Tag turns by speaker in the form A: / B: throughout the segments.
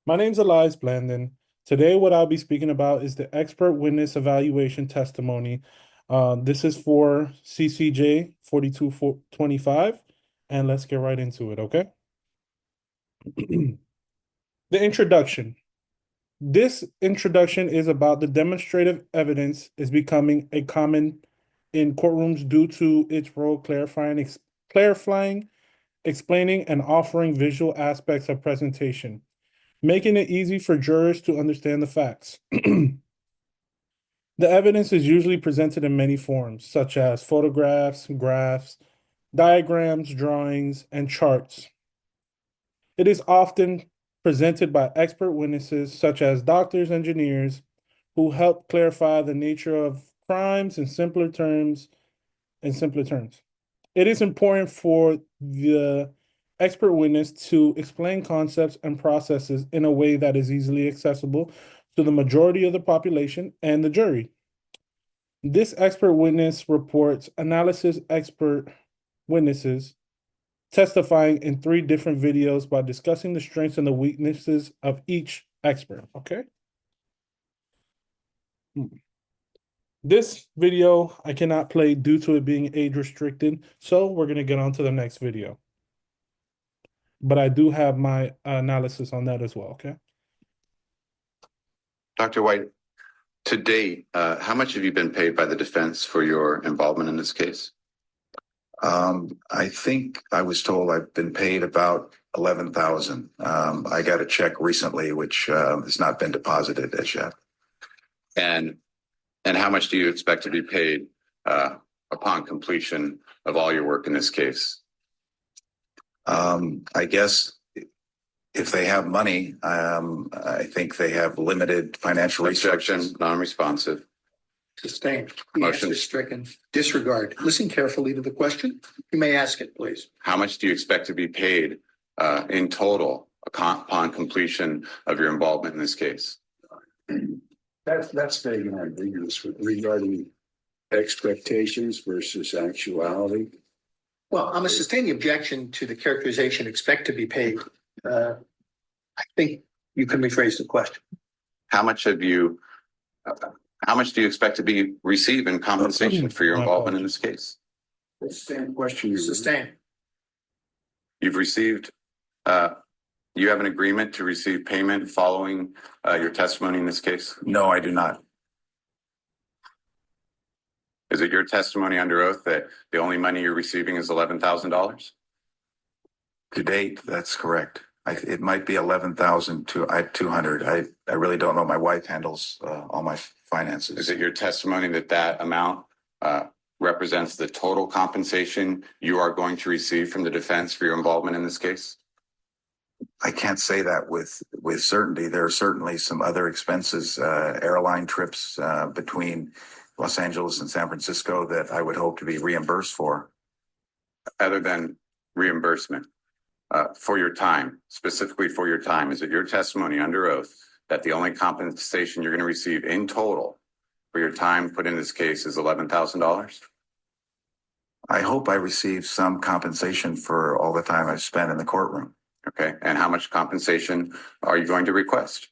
A: My name's Elias Blandon. Today, what I'll be speaking about is the expert witness evaluation testimony. This is for CCJ 4225, and let's get right into it, okay? The introduction. This introduction is about the demonstrative evidence is becoming a common in courtrooms due to its role clarifying, explaining, and offering visual aspects of presentation, making it easy for jurors to understand the facts. The evidence is usually presented in many forms, such as photographs, graphs, diagrams, drawings, and charts. It is often presented by expert witnesses, such as doctors, engineers, who help clarify the nature of crimes in simpler terms. It is important for the expert witness to explain concepts and processes in a way that is easily accessible to the majority of the population and the jury. This expert witness reports analysis expert witnesses testifying in three different videos by discussing the strengths and the weaknesses of each expert. Okay. This video I cannot play due to it being age restricted, so we're going to get on to the next video. But I do have my analysis on that as well, okay?
B: Dr. White, to date, how much have you been paid by the defense for your involvement in this case?
C: I think I was told I've been paid about 11,000. I got a check recently, which has not been deposited as yet.
B: And how much do you expect to be paid upon completion of all your work in this case?
C: I guess if they have money, I think they have limited financial resources.
B: Objection, non-responsive.
D: Sustained.
B: Motion
D: is stricken. Disregard. Listen carefully to the question. You may ask it, please.
B: How much do you expect to be paid in total upon completion of your involvement in this case?
E: That's vague and ambiguous regarding expectations versus actuality.
D: Well, I'm going to sustain the objection to the characterization expect to be paid. I think you can rephrase the question.
B: How much do you expect to receive in compensation for your involvement in this case?
E: Sustain question.
D: Sustain.
B: You've received, you have an agreement to receive payment following your testimony in this case?
C: No, I do not.
B: Is it your testimony under oath that the only money you're receiving is $11,000?
C: To date, that's correct. It might be 11,200. I really don't know. My wife handles all my finances.
B: Is it your testimony that that amount represents the total compensation you are going to receive from the defense for your involvement in this case?
C: I can't say that with certainty. There are certainly some other expenses, airline trips between Los Angeles and San Francisco that I would hope to be reimbursed for.
B: Other than reimbursement, for your time, specifically for your time, is it your testimony under oath that the only compensation you're going to receive in total for your time put in this case is $11,000?
C: I hope I receive some compensation for all the time I've spent in the courtroom.
B: Okay, and how much compensation are you going to request?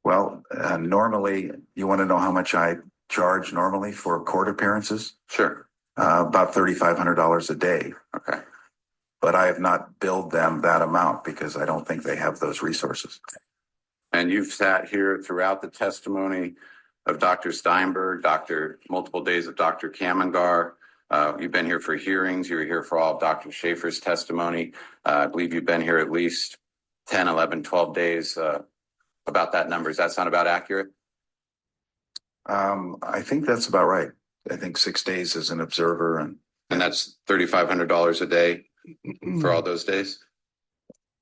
C: Well, normally, you want to know how much I charge normally for court appearances?
B: Sure.
C: About $3,500 a day.
B: Okay.
C: But I have not billed them that amount because I don't think they have those resources.
B: And you've sat here throughout the testimony of Dr. Steinberg, multiple days of Dr. Kamangar. You've been here for hearings. You were here for all of Dr. Schaefer's testimony. I believe you've been here at least 10, 11, 12 days. About that number. Does that sound about accurate?
C: I think that's about right. I think 6 days as an observer. And
B: that's $3,500 a day for all those days?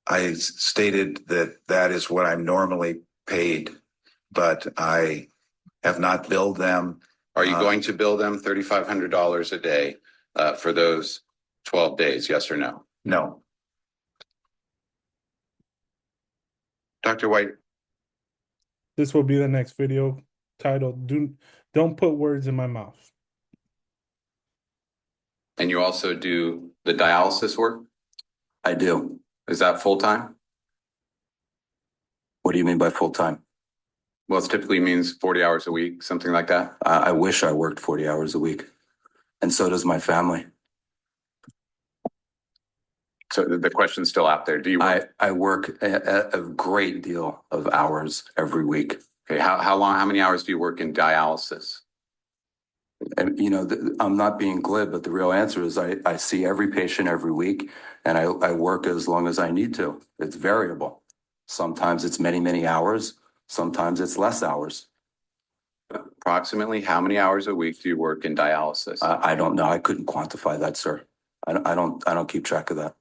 C: I stated that is what I'm normally paid, but I have not billed them.
B: Are you going to bill them $3,500 a day for those 12 days? Yes or no?
C: No.
B: Dr. White.
A: This will be the next video titled Don't Put Words in My Mouth.
B: And you also do the dialysis work?
C: I do.
B: Is that full time?
F: What do you mean by full-time?
B: Well, it typically means 40 hours a week, something like that.
F: I wish I worked 40 hours a week. And so does my family.
B: So the question's still out there. Do you work?
F: I work a great deal of hours every week.
B: Okay, how many hours do you work in dialysis?
F: And, you know, I'm not being glib, but the real answer is I see every patient every week, and I work as long as I need to. It's variable. Sometimes it's many, many hours. Sometimes it's less hours.
B: Approximately how many hours a week do you work in dialysis?
F: I don't know. I couldn't quantify that, sir. I don't keep track of that.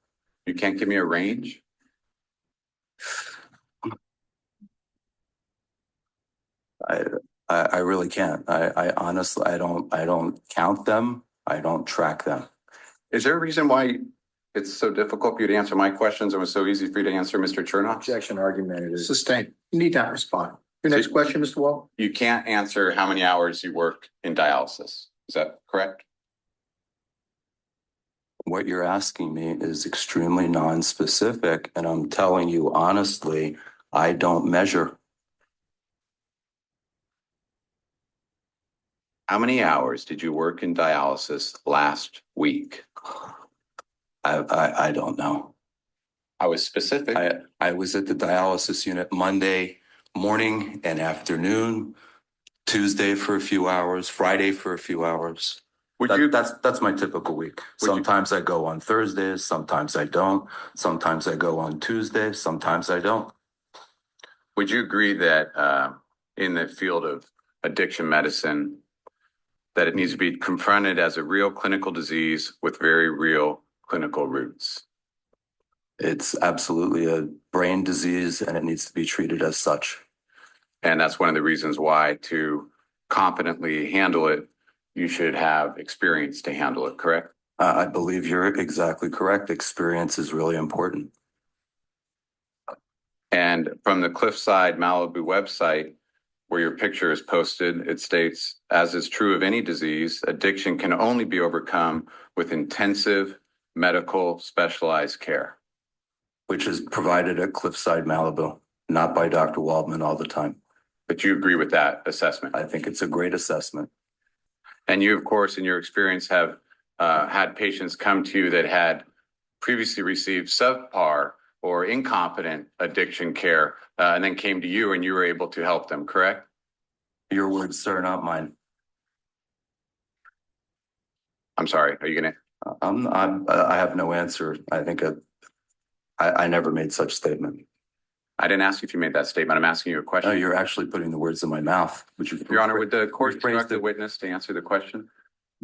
B: You can't give me a range?
F: I really can't. I honestly, I don't count them. I don't track them.
B: Is there a reason why it's so difficult for you to answer my questions and it was so easy for you to answer Mr. Chernoff?
C: Objection argument is
D: Sustained. You need not respond. Your next question, Mr. Wall?
B: You can't answer how many hours you work in dialysis. Is that correct?
F: What you're asking me is extremely non-specific, and I'm telling you honestly, I don't measure.
B: How many hours did you work in dialysis last week?
F: I don't know.
B: I was specific.
F: I was at the dialysis unit Monday morning and afternoon, Tuesday for a few hours, Friday for a few hours. That's my typical week. Sometimes I go on Thursdays, sometimes I don't. Sometimes I go on Tuesdays, sometimes I don't.
B: Would you agree that in the field of addiction medicine, that it needs to be confronted as a real clinical disease with very real clinical roots?
F: It's absolutely a brain disease and it needs to be treated as such.
B: And that's one of the reasons why to competently handle it, you should have experience to handle it, correct?
F: I believe you're exactly correct. Experience is really important.
B: And from the Cliffside Malibu website, where your picture is posted, it states, as is true of any disease, addiction can only be overcome with intensive medical specialized care.
F: Which is provided at Cliffside Malibu, not by Dr. Waldman all the time.
B: But you agree with that assessment?
F: I think it's a great assessment.
B: And you, of course, in your experience, have had patients come to you that had previously received subpar or incompetent addiction care, and then came to you and you were able to help them, correct?
F: Your words, sir, not mine.
B: I'm sorry, are you gonna?
F: I have no answer. I think I never made such statement.
B: I didn't ask you if you made that statement. I'm asking you a question.
F: No, you're actually putting the words in my mouth. Would you,
B: Your Honor, would the court
F: rephrase
B: instruct the
F: it?
B: witness to answer the question?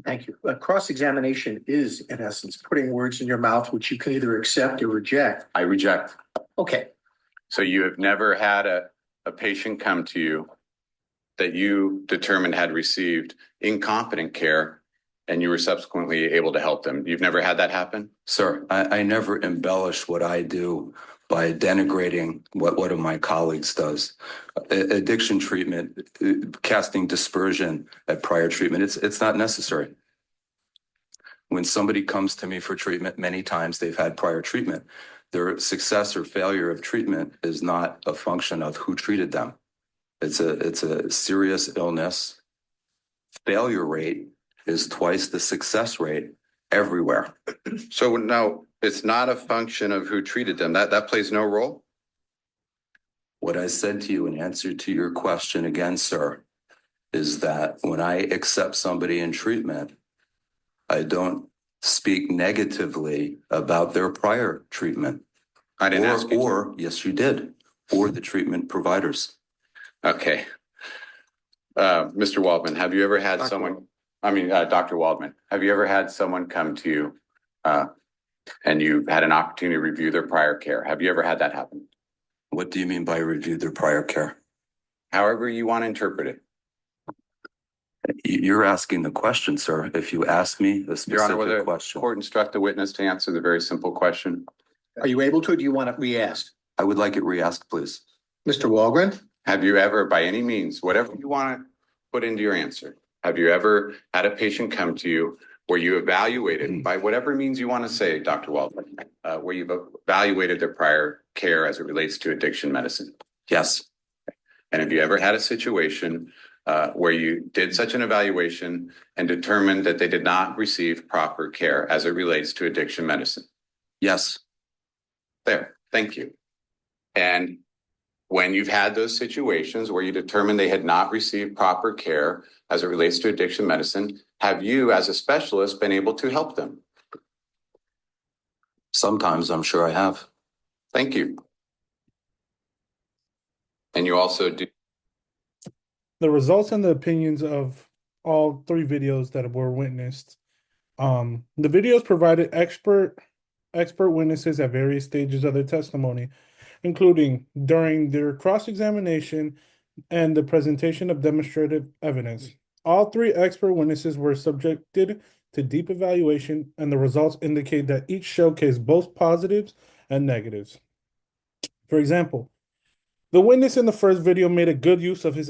D: Thank you. Cross-examination is, in essence, putting words in your mouth, which you can either accept or reject.
B: I reject.
D: Okay.
B: So you have never had a patient come to you that you determined had received incompetent care and you were subsequently able to help them. You've never had that happen?
F: Sir, I never embellish what I do by denigrating what one of my colleagues does. Addiction treatment, casting dispersion at prior treatment, it's not necessary. When somebody comes to me for treatment, many times they've had prior treatment. Their success or failure of treatment is not a function of who treated them. It's a serious illness. Failure rate is twice the success rate everywhere.
B: So no, it's not a function of who treated them. That plays no role?
F: What I said to you in answer to your question again, sir, is that when I accept somebody in treatment, I don't speak negatively about their prior treatment.
B: I didn't ask you.
F: Or yes, you did. Or the treatment providers.
B: Okay. Mr. Waldman, have you ever had Dr. Waldman, have you ever had someone come to you and you had an opportunity to review their prior care? Have you ever had that happen?
F: What do you mean by review their prior care?
B: However you want to interpret it.
F: You're asking the question, sir. If you ask me a
B: Your Honor, will
F: specific
B: the
F: question,
B: court instruct the witness to answer the very simple question?
D: Are you able to, or do you want it re-asked?
F: I would like it re-asked, please.
D: Mr. Walgren?
B: Have you ever, by any means, whatever you want to put into your answer, have you ever had a patient come to you where you evaluated, by whatever means you want to say, Dr. Waldman, where you've evaluated their prior care as it relates to addiction medicine?
F: Yes,
B: And have you ever had a situation where you did such an evaluation and determined that they did not receive proper care as it relates to addiction medicine?
F: yes,
B: There, thank you. And when you've had those situations where you determined they had not received proper care as it relates to addiction medicine, have you, as a specialist, been able to help them?
F: sometimes I'm sure I have.
B: Thank you. And you also do.
A: The results and the opinions of all three videos that were witnessed. The videos provided expert witnesses at various stages of their testimony, including during their cross-examination and the presentation of demonstrative evidence. All three expert witnesses were subjected to deep evaluation, and the results indicate that each showcased both positives and negatives. For example, the witness in the first video made a good use of his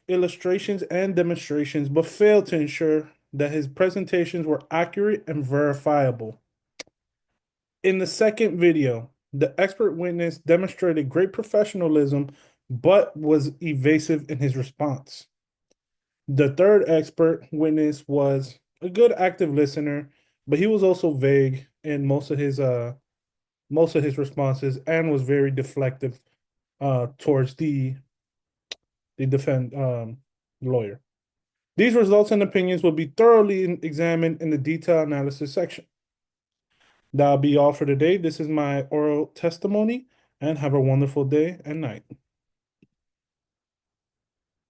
A: illustrations and demonstrations, but failed to ensure that his presentations were accurate and verifiable. In the second video, the expert witness demonstrated great professionalism, but was evasive in his response. The third expert witness was a good active listener, but he was also vague in most of his responses and was very deflective towards the defend lawyer. These results and opinions will be thoroughly examined in the detailed analysis section. That'll be all for today. This is my oral testimony, and have a wonderful day and night.